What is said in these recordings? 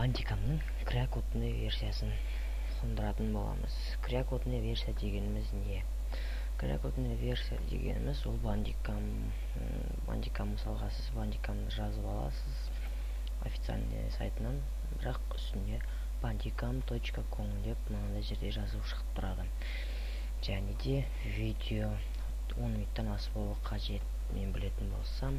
бандикамның крякотный версиясын қондыратын боламыз. Крякотный версия дегеніміз не? Крякотный версия дегеніміз ол бандикам мысалға сіз бандикамды жазып аласыз официальный сайтынан, бірақ үстіне bandicam.com деп мынандай жерде жазып шығып тұрады. Және де видео 10 минуттан асып болуы қажет. Мен білетін болсам,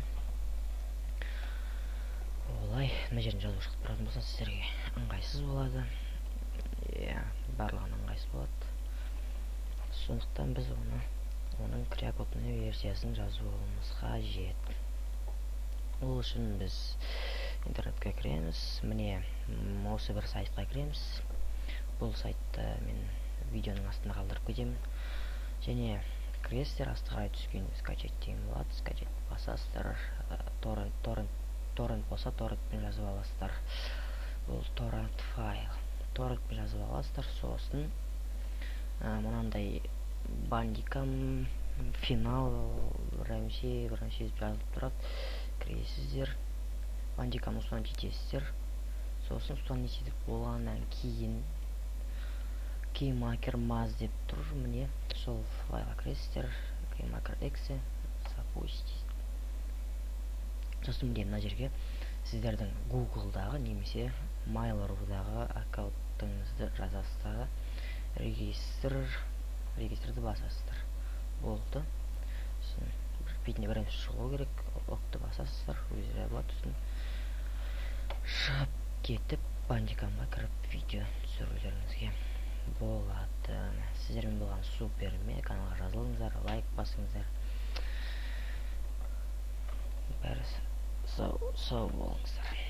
олай мына жерден жазып шығып тұратын болса сіздерге ыңғайсыз болады. Барлығына ыңғайсыз болады. Сондықтан біз оның крякотный версиясын жазуымыз қажет. Ол үшін біз интернетке кіреміз. Міне осы бір сайтқа кіреміз. Бұл сайтты мен видеоның астына қалдырып кетемін. Және кіресіздер, астыға қарай түскенде скачать деген болады. Скачать басасыздар. Торрент болса торрентпен жазып аласыздар. Бұл торрент файл. Торрентпен жазып аласыздар. Сосын мынандай бандикам финал бірінші жазылып тұрады. Кіресіздер. Бандикам ұстан жетесіздер. Сосын ұстан жетіп болғаннан кейін кеймакер маз деп тұр. Міне сол файлға кіресіздер. Кеймакер эксе запустить. Сосын мына жерге сіздердің Google-дағы немесе Mail.ru-дағы аккаунтыңызды жазасыздар. Регистрді басасыздар. Болды. Бетіне бірінші шығу керек. Окты басасыздар. Өздері болады. Шығып кетіп бандикамға кіріп видео түсірулеріңізге болады. Сіздермен болған супер. Каналға жазылыңыздар, лайк басыңыздар. Бәрі сау болыңыздар.